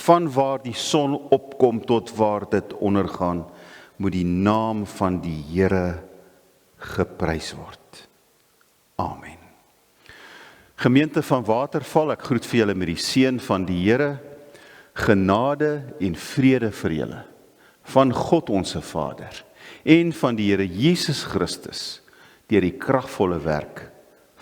van waar die son opkom tot waar dit ondergaan, moet die naam van die Here geprys word. Amen. Gemeente van Waterval, ek groet vir julle met die seën van die Here, genade en vrede vir julle, van God onse Vader, en van die Here Jesus Christus, deur die kragvolle werk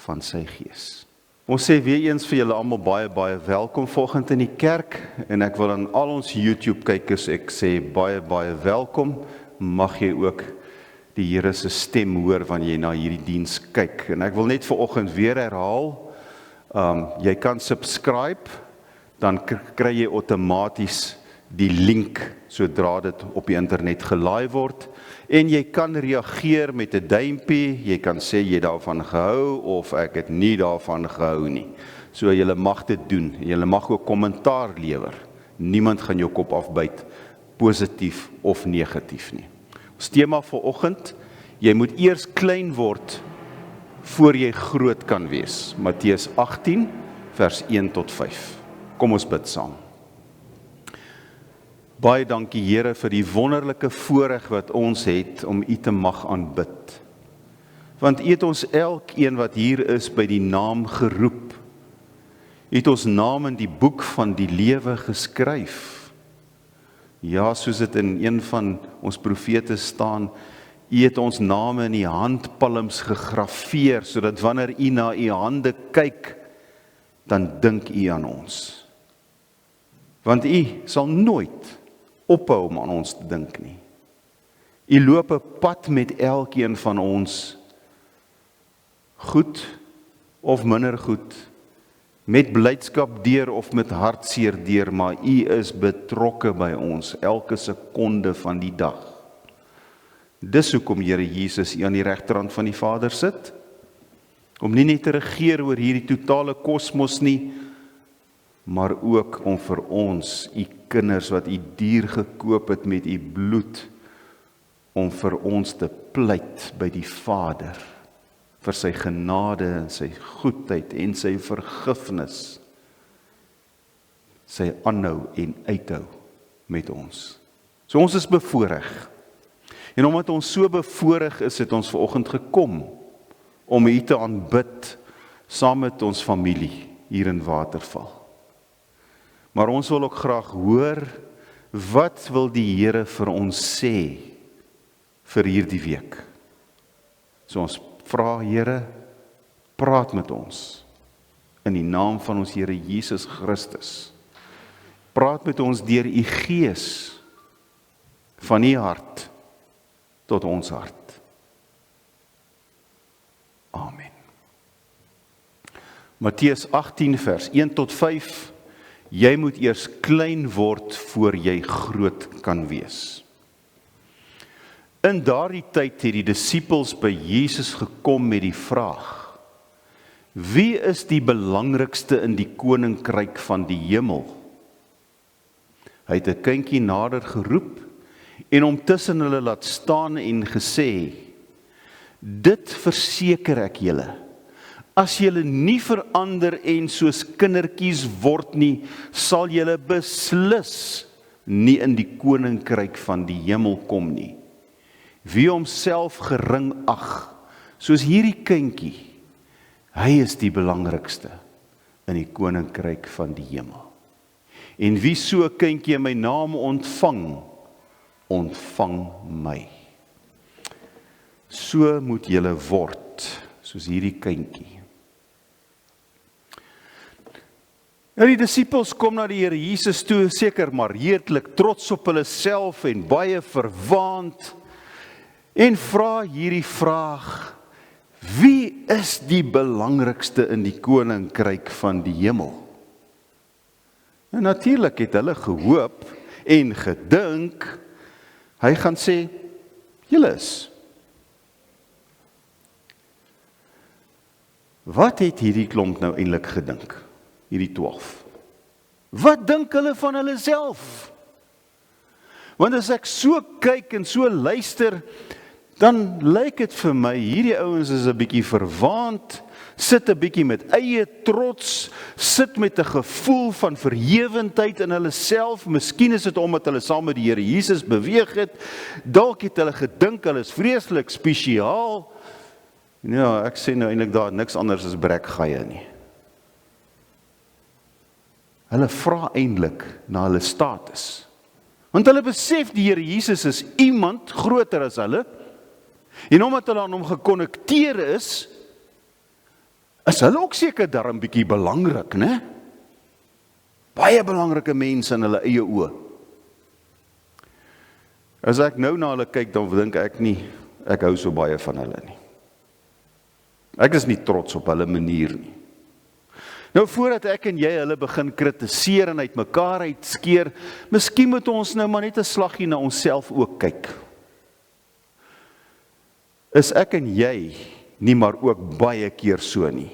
van sy Gees. Ons sê weer eens vir julle almal baie welkom vanoggend in die kerk, en ek wil aan al ons YouTube kykers, ek sê baie welkom, mag jy ook die Here se stem hoor wanneer jy na hierdie diens kyk. En ek wil net vanoggend weer herhaal, jy kan subscribe, dan kry jy outomaties die link sodra dit op die internet gelaai word, en jy kan reageer met 'n duimpie, jy kan sê jy daarvan gehou, of ek het nie daarvan gehou nie. So jy mag dit doen, jy mag ook kommentaar lewer, niemand gaan jou kop afbyt, positief of negatief nie. Ons tema vanoggend, jy moet eers klein word, voor jy groot kan wees. Matteus 18, vers 1 tot 5. Kom ons bid saam. Baie dankie Here vir die wonderlike voorreg wat ons het om U te mag aanbid. Want U het ons elkeen wat hier is by die naam geroep. U het ons naam in die boek van die lewe geskryf. Ja, soos dit in een van ons profete staan, U het ons name in die handpalms gegrafeer, sodat wanneer U na U hande kyk, dan dink U aan ons. Want U sal nooit ophou om aan ons te dink nie. U loop 'n pad met elkeen van ons, goed of minder goed, met blydskap deur of met hartseer deur, maar U is betrokke by ons elke sekonde van die dag. Dis hoekom Here Jesus U aan die regterhand van die Vader sit, om nie net te regeer oor hierdie totale kosmos nie, maar ook om vir ons, U kinders wat U duur gekoop het met U bloed, om vir ons te pleit by die Vader, vir sy genade en sy goedheid en sy vergifnis, sy aanhou en uithou met ons. So ons is bevoorreg. En omdat ons so bevoorreg is, het ons vanoggend gekom om U te aanbid saam met ons familie hier in Waterval. Maar ons wil ook graag hoor, wat wil die Here vir ons sê vir hierdie week? So ons vra Here, praat met ons in die naam van ons Here Jesus Christus. Praat met ons deur U Gees van U hart tot ons hart. Amen. Matteus 18 vers 1 tot 5. Jy moet eers klein word voor jy groot kan wees. In daardie tyd het die disippels by Jesus gekom met die vraag: wie is die belangrikste in die koninkryk van die hemel? Hy het 'n kindjie nader geroep en hom tussen hulle laat staan en gesê: dit verseker ek julle, as julle nie verander en soos kindertjies word nie, sal julle beslis nie in die koninkryk van die hemel kom nie. Wie homself gering ag, soos hierdie kindjie, hy is die belangrikste in die koninkryk van die hemel. En wie so 'n kindjie in my naam ontvang, ontvang my. So moet julle word, soos hierdie kindjie. Nou die disippels kom na die Here Jesus toe, seker maar redelik trots op hulle self en baie verwaand, en vra hierdie vraag: wie is die belangrikste in die koninkryk van die hemel? En natuurlik het hulle gehoop en gedink, hy gaan sê, julle is. Wat het hierdie klomp nou eintlik gedink? Hierdie 12. Wat dink hulle van hulle self? Want as ek so kyk en so luister, dan lyk dit vir my, hierdie ouens is 'n bietjie verwaand, sit 'n bietjie met eie trots, sit met 'n gevoel van verhewendheid in hulle self. Miskien is dit omdat hulle saam met die Here Jesus beweeg het. Dalk het hulle gedink hulle is vreeslik spesiaal. Ja, ek sê nou eintlik daar niks anders as brekgaie nie. Hulle vra eintlik na hulle status. Want hulle besef die Here Jesus is iemand groter as hulle. En omdat hulle aan hom gekonnekteer is hulle ook seker darm bietjie belangrik, né? Baie belangrike mense in hulle eie oë. As ek nou na hulle kyk, dan dink ek nie, ek hou so baie van hulle nie. Ek is nie trots op hulle manier nie. Nou voordat ek en jy hulle begin kritiseer en uitmekaar uitskeer, miskien moet ons nou maar net 'n slaggie na onsself ook kyk. Is ek en jy nie maar ook baie keer so nie?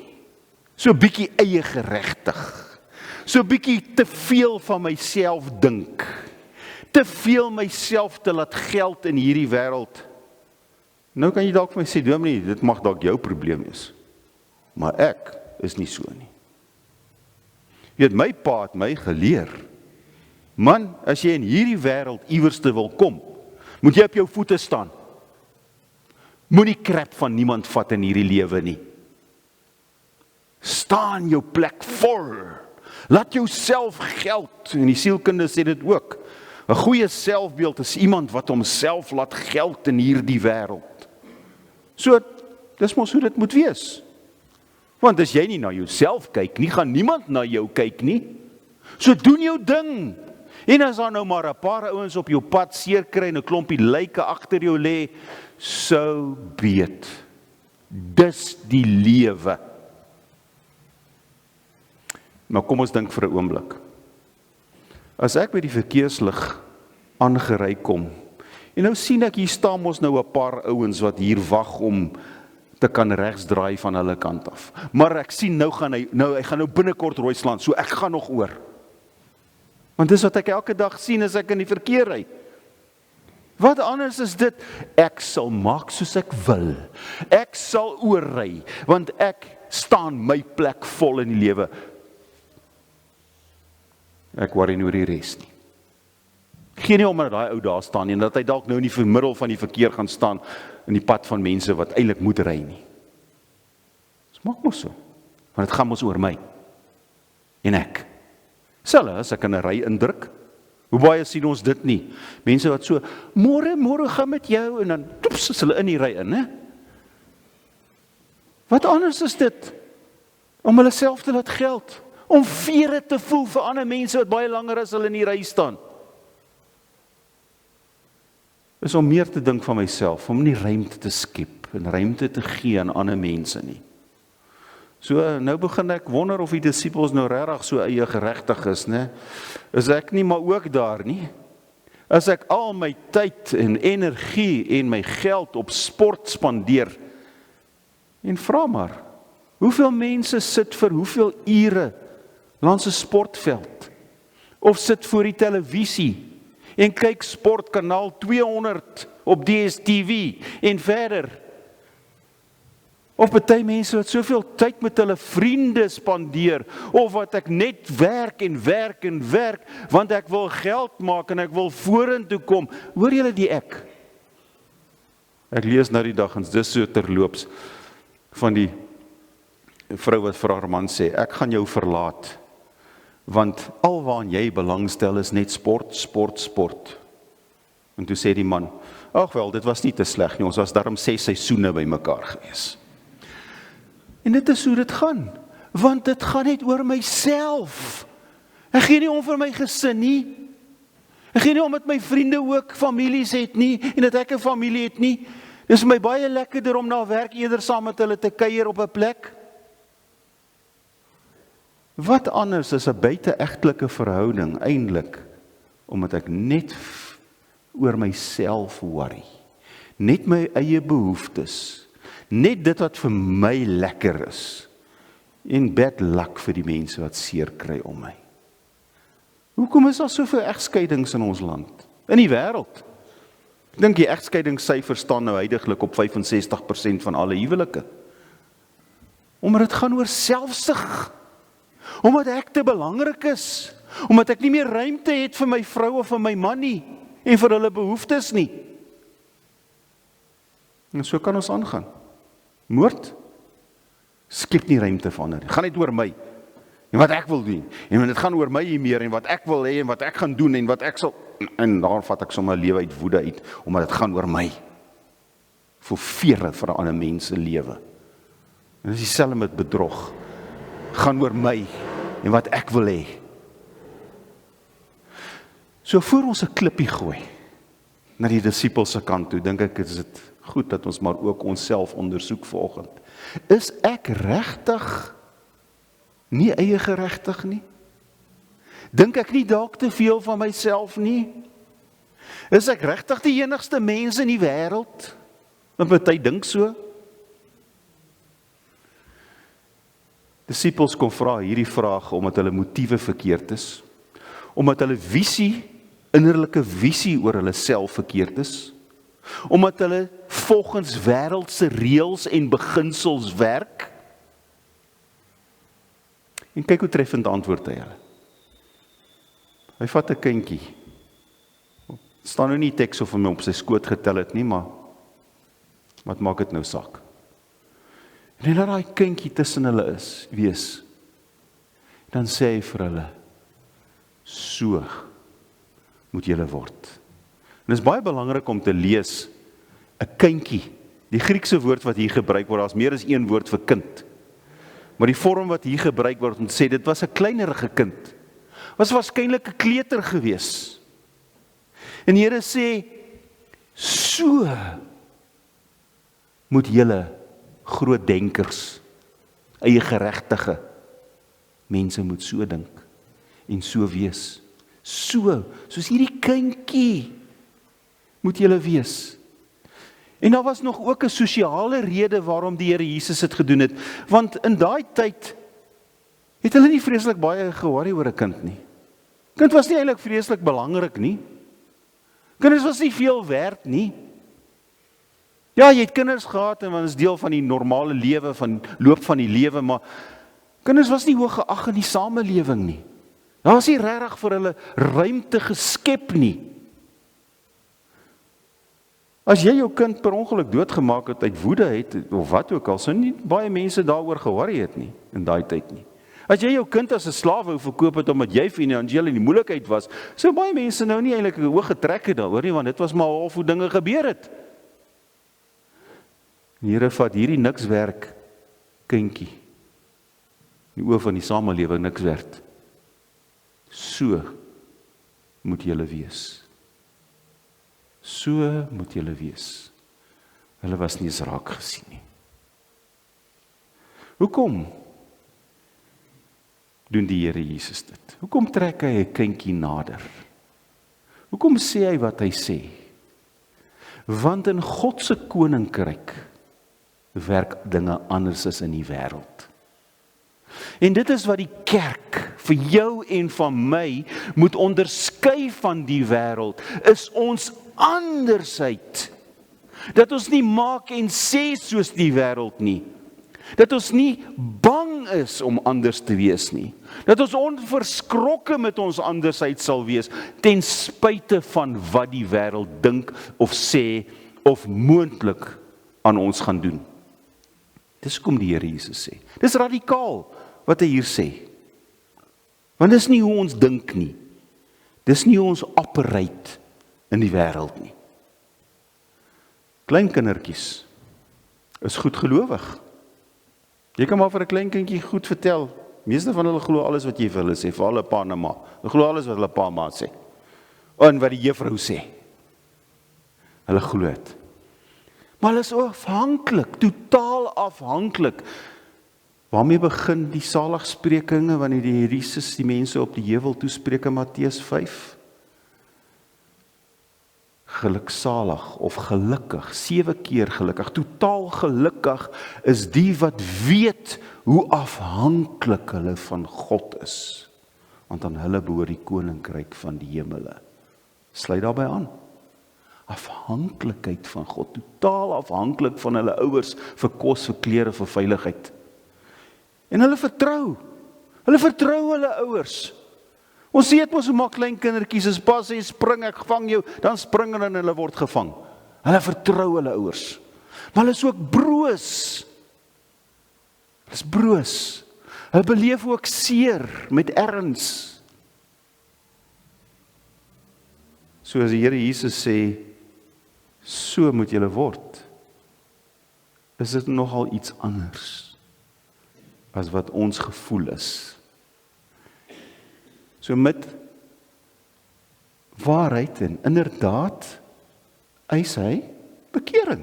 So bietjie eie geregtig, so bietjie te veel van myself dink, te veel myself te laat geld in hierdie wêreld. Nou kan jy dalk vir my sê, Dominee, dit mag dalk jou probleem wees, maar ek is nie so nie. Jy weet, my pa het my geleer, man, as jy in hierdie wêreld iewerste wil kom, moet jy op jou voete staan. Moenie krap van niemand vat in hierdie lewe nie. Staan jou plek vol. Laat jouself geld. En die sielkunde sê dit ook. 'n Goeie selfbeeld is iemand wat homself laat geld in hierdie wêreld. So, dis mos hoe dit moet wees. Want as jy nie na jouself kyk nie, gaan niemand na jou kyk nie. So doen jou ding. En as daar nou maar 'n paar ouens op jou pad seer kry en 'n klompie lyke agter jou lê, so be it. Dis die lewe. Maar kom ons dink vir 'n oomblik. As ek by die verkeerslig aangery kom, en nou sien ek hier staan ons nou 'n paar ouens wat hier wag om te kan regsdraai van hulle kant af. Maar ek sien hy gaan nou binnekort rooi slaan, so ek gaan nog oor. Want dis wat ek elke dag sien as ek in die verkeer ry. Wat anders is dit? Ek sal maak soos ek wil. Ek sal oorry, want ek staan my plek vol in die lewe. Ek worry nie oor die res nie. Geen nie omdat daai ou daar staan nie, en dat hy dalk nou in die middel van die verkeer gaan staan in die pad van mense wat eintlik moet ry nie. Dis maak mos so. Want dit gaan mos oor my. En ek. Selfs as ek in 'n ry indruk, hoe baie sien ons dit nie? Mense wat so, môre gaan met jou, en dan toeps, is hulle in die ry in, né? Wat anders is dit? Om hulle self te laat geld, om vere te voel vir ander mense wat baie langer as hulle in die ry staan. Is om meer te dink van myself, om nie ruimte te skep en ruimte te gee aan ander mense nie. So, nou begin ek wonder of die disippels nou regtig so eie geregtig is, né? Is ek nie maar ook daar nie? As ek al my tyd en energie en my geld op sport spandeer, en vra maar, hoeveel mense sit vir hoeveel ure langs 'n sportveld, of sit voor die televisie, en kyk sportkanaal 200 op DStv, en verder. Of party mense wat soveel tyd met hulle vriende spandeer, of wat ek net werk en werk en werk, want ek wil geld maak en ek wil vorentoe kom. Hoor julle die ek? Ek lees nou die dag, en dis so terloops, van die vrou wat vir haar man sê, ek gaan jou verlaat, want alwaar jy belangstel is net sport, sport, sport. En toe sê die man, ag wel, dit was nie te sleg nie, ons was daarom 6 seisoene by mekaar gewees. En dit is hoe dit gaan, want dit gaan net oor myself. Ek gee nie om vir my gesin nie. Ek gee nie om dat my vriende ook families het nie, en dat ek 'n familie het nie. Dit is my baie lekkerder om na werk eerder saam met hulle te kuier op 'n plek. Wat anders is 'n buite-egtelike verhouding eintlik, omdat ek net oor myself worry, net my eie behoeftes, net dit wat vir my lekker is, en bad luck vir die mense wat seer kry om my. Hoekom is daar soveel egskeidings in ons land, in die wêreld? Ek dink die egskeidingssyfer staan nou huidiglik op 65% van alle huwelike. Omdat dit gaan oor selfsug. Omdat ek te belangrik is. Omdat ek nie meer ruimte het vir my vrou of vir my man nie. En vir hulle behoeftes nie. En so kan ons aangaan. Moord skep nie ruimte vir ander. Dit gaan net oor my. En wat ek wil doen. En dit gaan oor my hier meer. En wat ek wil hê. En wat ek gaan doen. En wat ek sal. En daar vat ek sommer lewe uit woede uit. Omdat dit gaan oor my. Voor vere vir 'n ander mens se lewe. En dit is dieselfde met bedrog. Gaan oor my. En wat ek wil hê. So voor ons 'n klippie gooi. Na die disippels se kant toe. Dink ek is dit goed dat ons maar ook onsself ondersoek vanoggend. Is ek regtig nie eie geregtig nie? Dink ek nie dalk te veel van myself nie? Is ek regtig die enigste mens in die wêreld? Want party dink so. Disippels kom vra hierdie vraag omdat hulle motiewe verkeerd is. Omdat hulle innerlike visie oor hulle self verkeerd is. Omdat hulle volgens wêreldse reëls en beginsels werk. En kyk hoe treffend antwoord hy hulle. Hy vat 'n kindjie. Staan nou nie teks of hom op sy skoot getel het nie, maar wat maak dit nou saak? En hy laat daai kindjie tussen hulle wees. Dan sê hy vir hulle, so moet julle word. En dit is baie belangrik om te lees, 'n kindjie. Die Griekse woord wat hier gebruik word, daar's meer as een woord vir kind. Maar die vorm wat hier gebruik word om te sê, dit was 'n kleinerige kind. Was waarskynlik 'n kleuter gewees. En die Here sê, so moet julle groot denkers, eie geregtige mense moet so dink en so wees. So, soos hierdie kindjie moet julle wees. En daar was nog ook 'n sosiale rede waarom die Here Jesus dit gedoen het, want in daai tyd het hulle nie vreeslik baie ge-worry oor 'n kind nie. Kind was nie eintlik vreeslik belangrik nie. Kinders was nie veel werd nie. Ja, jy het kinders gehad en dit is deel van die normale lewe, van loop van die lewe, maar kinders was nie hoog geag in die samelewing nie. Daar was nie regtig vir hulle ruimte geskep nie. As jy jou kind per ongeluk doodgemaak het, uit woede het, of wat ook al, sou nie baie mense daaroor ge-worry het nie, in daai tyd nie. As jy jou kind as 'n slaaf wou verkoop het, omdat jy finansiëel in die moeilikheid was, sou baie mense nou nie eintlik 'n oog getrek het daaroor nie, want dit was maar half hoe dinge gebeur het. Die Here vat hierdie niks werk kindjie, in die oë van die samelewing niks werd. So moet julle wees. So moet julle wees. Hulle was nie eens raak gesien nie. Hoekom doen die Here Jesus dit? Hoekom trek hy 'n kindjie nader? Hoekom sê hy wat hy sê? Want in God se koninkryk werk dinge anders as in die wêreld. En dit is wat die kerk vir jou en van my moet onderskei van die wêreld, is ons andersheid. Dat ons nie maak en sê soos die wêreld nie. Dat ons nie bang is om anders te wees nie. Dat ons onverskrokke met ons andersheid sal wees, ten spyte van wat die wêreld dink of sê, of moontlik aan ons gaan doen. Dis hoekom die Here Jesus sê. Dis radikaal wat hy hier sê. Want dis nie hoe ons dink nie. Dis nie hoe ons operate in die wêreld nie. Kleinkindertjies is goed gelowig. Jy kan maar vir 'n klein kindjie goed vertel. Meeste van hulle glo alles wat jy vir hulle sê, vir hulle pa en ma. Hulle glo alles wat hulle pa en ma sê. En wat die juffrou sê. Hulle glo dit. Maar hulle is afhanklik, totaal afhanklik. Waarmee begin die saligsprekinge wanneer die Here Jesus die mense op die heuwel toespreek in Matteus 5? Geluksalig of gelukkig, 7 keer gelukkig, totaal gelukkig is die wat weet hoe afhanklik hulle van God is. Want aan hulle behoort die koninkryk van die hemele. Sluit daarbey aan. Afhanklikheid van God, totaal afhanklik van hulle ouers vir kos, vir klere, vir veiligheid. En hulle vertrou hulle ouers. Ons sê dit mos hoe maak klein kindertjies, as pa sê spring, ek vang jou, dan spring hulle en hulle word gevang. Hulle vertrou hulle ouers. Maar hulle is ook broos. Hulle is broos. Hulle beleef ook seer met erns. So as die Here Jesus sê, so moet julle word, is dit nogal iets anders as wat ons gevoel is. So met waarheid en inderdaad eis hy bekering.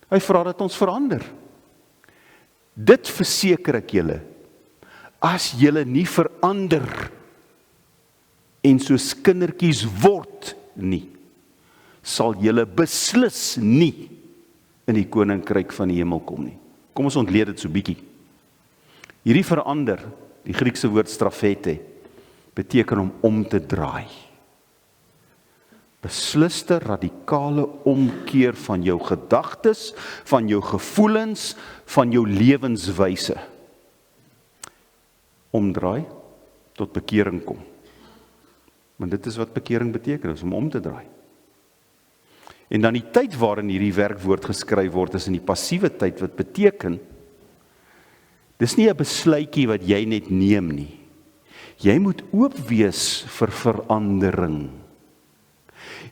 Hy vra dat ons verander. Dit verseker ek julle, as julle nie verander en soos kindertjies word nie, sal julle beslis nie in die koninkryk van die hemel kom nie. Kom ons ontleed dit so bietjie. Hierdie verander, die Griekse woord strafete, beteken om te draai. Besliste radikale omkeer van jou gedagtes, van jou gevoelens, van jou lewenswyse. Omdraai tot bekering kom. Want dit is wat bekering beteken, is om te draai. En dan die tyd waarin hierdie werkwoord geskryf word, is in die passiewe tyd, wat beteken, dis nie 'n besluitjie wat jy net neem nie. Jy moet oop wees vir verandering.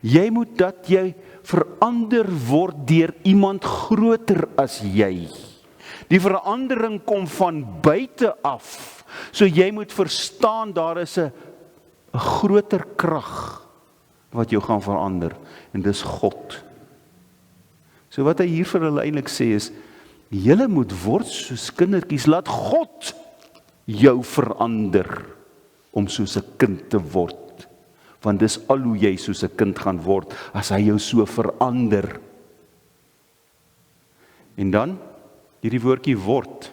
Jy moet dat jy verander word deur iemand groter as jy. Die verandering kom van buite af. So jy moet verstaan, daar is 'n groter krag wat jou gaan verander, en dis God. So wat hy hier vir hulle eintlik sê is, julle moet word soos kindertjies, laat God jou verander om soos 'n kind te word. Want dis al hoe jy soos 'n kind gaan word, as hy jou so verander. En dan, hierdie woordjie word.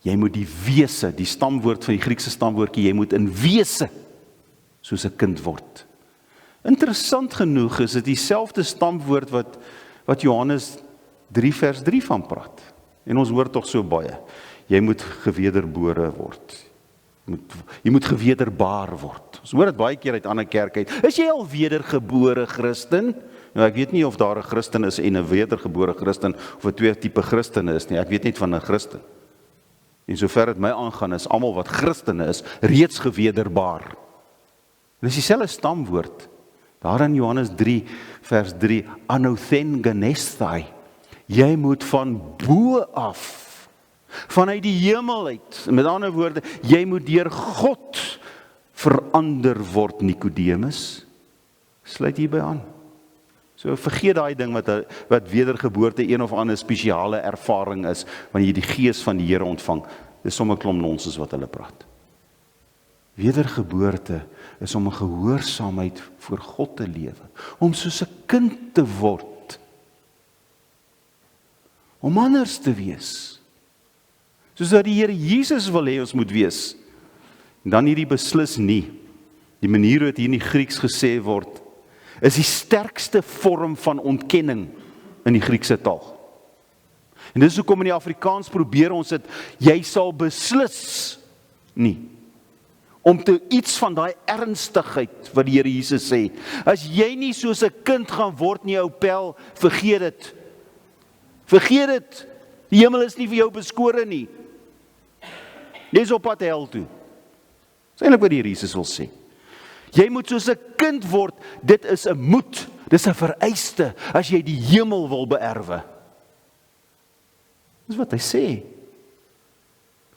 Jy moet die wese, die stamwoord van die Griekse stamwoordjie, jy moet in wese soos 'n kind word. Interessant genoeg is dit dieselfde stamwoord wat Johannes 3 vers 3 van praat. En ons hoor tog so baie. Jy moet gewederbore word. Jy moet gewederbaar word. Ons hoor dit baie keer uit ander kerke uit. Is jy al wedergebore Christen? Nou, ek weet nie of daar 'n Christen is en 'n wedergebore Christen, of 'n twee tipe Christene is nie. Ek weet net van 'n Christen. En sover dit my aangaan, is almal wat Christene is, reeds gewederbaar. Dit is dieselfde stamwoord. Daar in Johannes 3 vers 3, anothen genesthai. Jy moet van bo af, vanuit die hemel uit, met ander woorde, jy moet deur God verander word, Nikodemus. Sluit hierby aan. So vergeet daai ding wat wedergeboorte een of ander spesiale ervaring is, wanneer jy die gees van die Here ontvang. Dis sommer 'n klomp nonsens wat hulle praat. Wedergeboorte is om 'n gehoorsaamheid voor God te lewe, om soos 'n kind te word, om anders te wees, soos dat die Here Jesus wil hê ons moet wees. En dan hierdie beslis nie, die manier hoe dit hier in die Grieks gesê word, is die sterkste vorm van ontkenning in die Griekse taal. En dis hoekom in die Afrikaans probeer ons dit, jy sal beslis nie, om te iets van daai ernstigheid wat die Here Jesus sê. As jy nie soos 'n kind gaan word nie, ou pel, vergeet dit. Vergeet dit. Die hemel is nie vir jou beskore nie. Jy is op pad hel toe. Dis eintlik wat die Here Jesus wil sê. Jy moet soos 'n kind word, dit is 'n moed, dis 'n vereiste, as jy die hemel wil beerwe. Dis wat hy sê.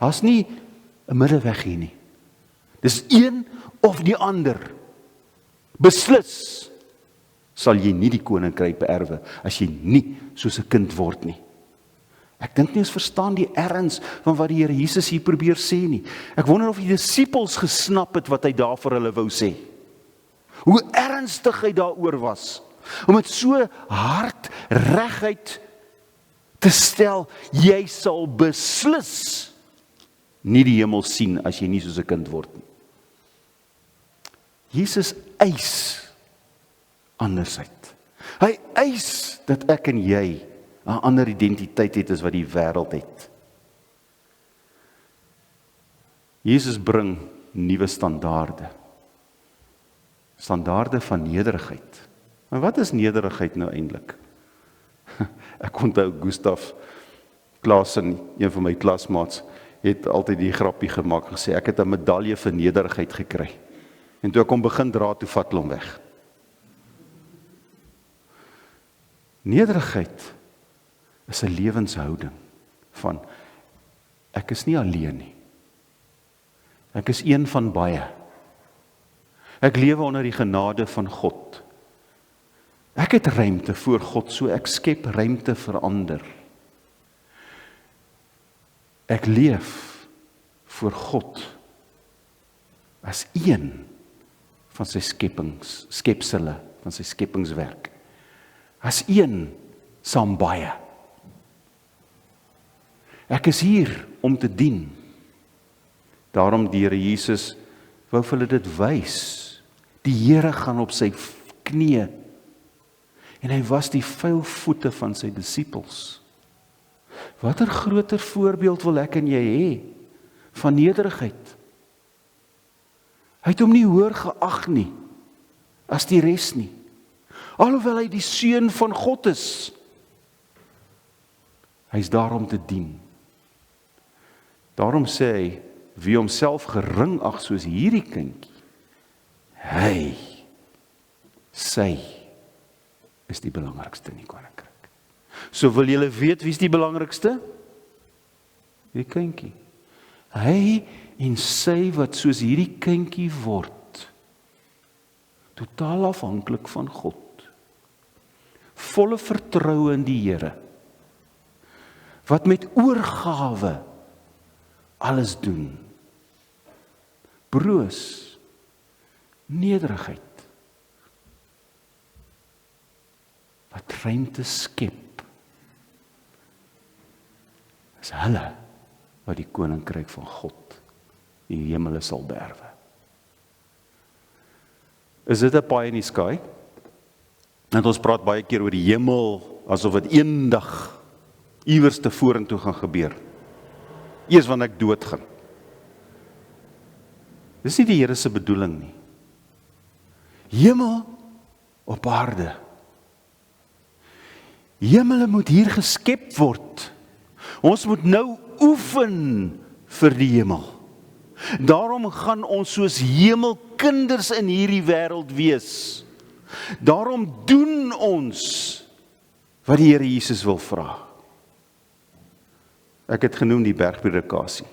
Daar's nie 'n middeweg hier nie. Dis een of die ander. Beslis sal jy nie die koninkryk beerwe, as jy nie soos 'n kind word nie. Ek dink nie ons verstaan die erns van wat die Here Jesus hier probeer sê nie. Ek wonder of die disippels gesnap het wat hy daar vir hulle wou sê. Hoe ernstig hy daaroor was, om dit so hard reguit te stel, jy sal beslis nie die hemel sien as jy nie soos 'n kind word nie. Jesus eis andersheid. Hy eis dat ek en jy 'n ander identiteit het as wat die wêreld het. Jesus bring nuwe standaarde. Standaarde van nederigheid. Maar wat is nederigheid nou eintlik? Ek onthou Gustaf Klaasen, een van my klasmaats, het altyd die grappie gemaak en gesê, ek het 'n medalje vir nederigheid gekry. En toe ek hom begin dra, toe vat hulle hom weg. Nederigheid is 'n lewenshouding van, ek is nie alleen nie. Ek is een van baie. Ek lewe onder die genade van God. Ek het ruimte voor God, so ek skep ruimte vir ander. Ek leef voor God as een van sy skepsele, van sy skepingswerk. As een saam baie. Ek is hier om te dien. Daarom die Here Jesus wou vir hulle dit wys. Die Here gaan op sy knieë en hy was die vuil voete van sy disippels. Watter groter voorbeeld wil ek en jy hê van nederigheid? Hy het hom nie hoër geag nie as die res nie. Alhoewel hy die seun van God is. Hy is daar om te dien. Daarom sê hy, wie homself gering ag soos hierdie kindjie, hy, sy, is die belangrikste in die koninkryk. So wil julle weet wie is die belangrikste? Die kindjie. Hy en sy wat soos hierdie kindjie word, totaal afhanklik van God. Volle vertroue in die Here, wat met oorgawe alles doen. Broos, nederigheid, wat ruimte skep, is hulle wat die koninkryk van God, die hemele sal beerwe. Is dit 'n pie in die sky? Want ons praat baie keer oor die hemel, asof dit eendag iewers te vorentoe gaan gebeur. Eers wanneer ek doodgaan. Dis nie die Here se bedoeling nie. Hemel op aarde. Hemele moet hier geskep word. Ons moet nou oefen vir die hemel. Daarom gaan ons soos hemelkinders in hierdie wêreld wees. Daarom doen ons wat die Here Jesus wil vra. Ek het genoem die bergpredikasie.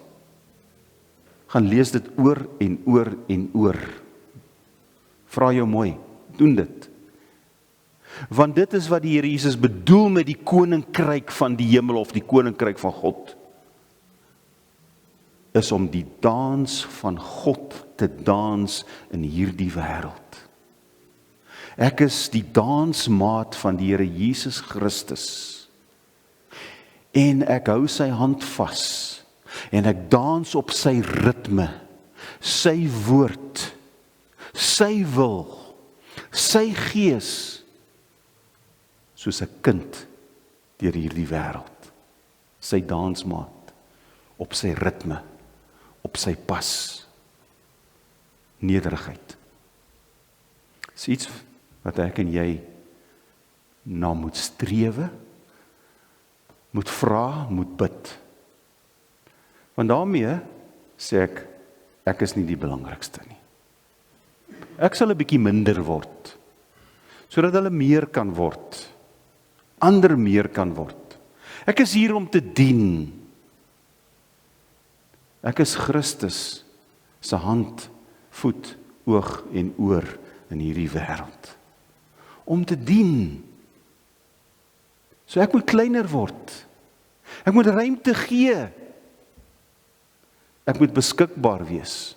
Gaan lees dit oor en oor en oor. Vra jou mooi, doen dit. Want dit is wat die Here Jesus bedoel met die koninkryk van die hemel of die koninkryk van God. Is om die dans van God te dans in hierdie wêreld. Ek is die dansmaat van die Here Jesus Christus. En ek hou sy hand vas. En ek dans op sy ritme. Sy woord. Sy wil. Sy gees. Soos 'n kind deur hierdie wêreld. Sy dansmaat. Op sy ritme. Op sy pas. Nederigheid. Is iets wat ek en jy na moet strewe, moet vra, moet bid. Want daarmee sê ek is nie die belangrikste nie. Ek sal 'n bietjie minder word, sodat hulle meer kan word, ander meer kan word. Ek is hier om te dien. Ek is Christus se hand, voet, oog en oor in hierdie wêreld. Om te dien. So ek moet kleiner word. Ek moet ruimte gee. Ek moet beskikbaar wees.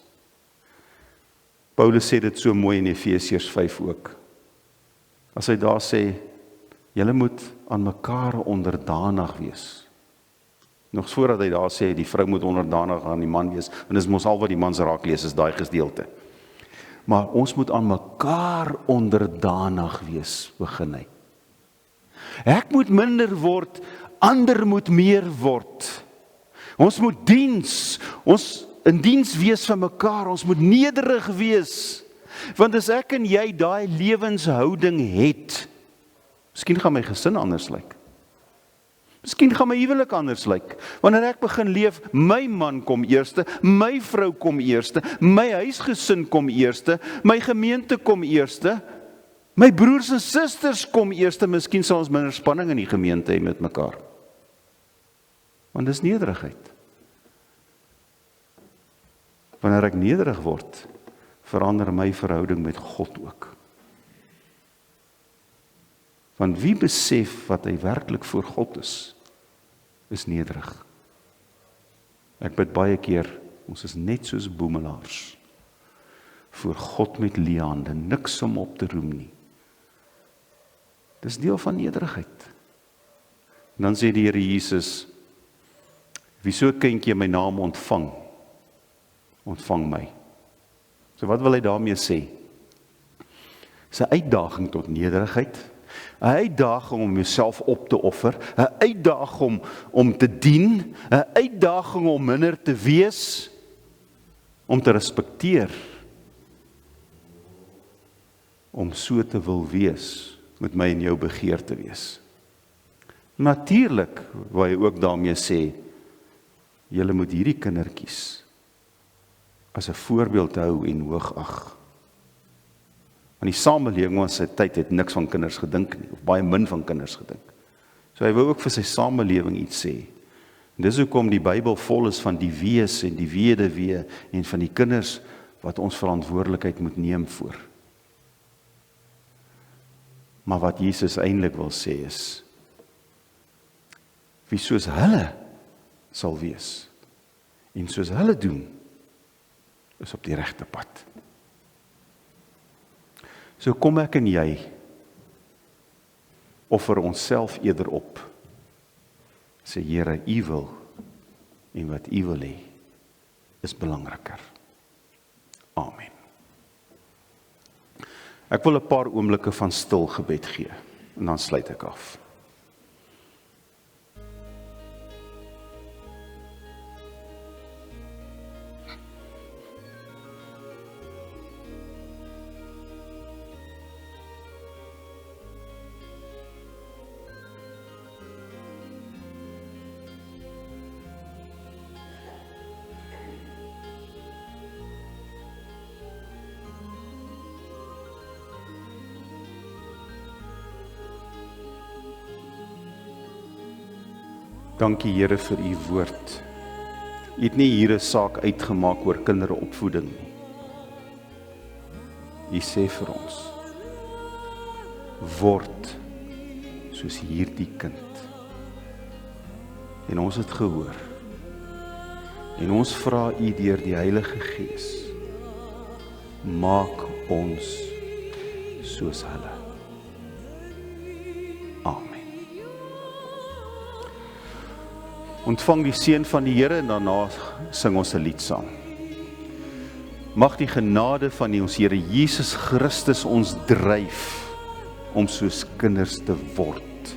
Paulus sê dit so mooi in Efesiërs 5 ook. As hy daar sê, julle moet aan mekaar onderdanig wees. Nog voordat hy daar sê, die vrou moet onderdanig aan die man wees, en dis mos al wat die mans raak lees, is daai gedeelte. Maar ons moet aan mekaar onderdanig wees, begin hy. Ek moet minder word, ander moet meer word. Ons moet diens, ons in diens wees van mekaar, ons moet nederig wees. Want as ek en jy daai lewenshouding het, miskien gaan my gesin anders lyk. Miskien gaan my huwelik anders lyk. Wanneer ek begin leef, my man kom eerste, my vrou kom eerste, my huisgesin kom eerste, my gemeente kom eerste, my broers en susters kom eerste, miskien sal ons minder spanning in die gemeente hê met mekaar. Want dis nederigheid. Wanneer ek nederig word, verander my verhouding met God ook. Want wie besef wat hy werklik voor God is nederig. Ek bid baie keer, ons is net soos boemelaars, voor God met leehande, niks om op te roem nie. Dis deel van nederigheid. En dan sê die Here Jesus, wie so 'n kindjie my naam ontvang my. So wat wil hy daarmee sê? Dis 'n uitdaging tot nederigheid, 'n uitdaging om jouself op te offer, 'n uitdaging om te dien, 'n uitdaging om minder te wees, om te respekteer, om so te wil wees, met my en jou begeer te wees. Natuurlik, wil hy ook daarmee sê, julle moet hierdie kindertjies as 'n voorbeeld hou en hoogag. Want die samelewing van sy tyd het niks van kinders gedink nie, of baie min van kinders gedink. So hy wil ook vir sy samelewing iets sê. En dis hoekom die Bybel vol is van die wees en die weduwee en van die kinders wat ons verantwoordelikheid moet neem voor. Maar wat Jesus eintlik wil sê is, wie soos hulle sal wees, en soos hulle doen, is op die regte pad. So kom ek en jy, offer onsself eerder op, sê Here, U wil, en wat U wil hê, is belangriker. Amen. Ek wil 'n paar oomblikke van stil gebed gee, en dan sluit ek af. Dankie Here vir U woord. U het nie hier 'n saak uitgemaak oor kinderopvoeding nie. U sê vir ons, word soos hierdie kind. En ons het gehoor. En ons vra U deur die Heilige Gees, maak ons soos hulle. Amen. Ontvang die seën van die Here en daarna sing ons 'n lied saam. Mag die genade van ons Here Jesus Christus ons dryf om soos kinders te word.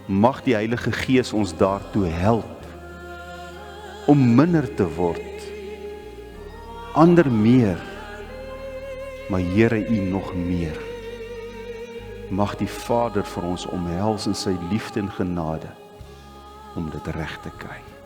Mag die Heilige Gees ons daartoe help om minder te word, ander meer, maar Here U nog meer. Mag die Vader vir ons omhels in sy liefde en genade om dit reg te kry.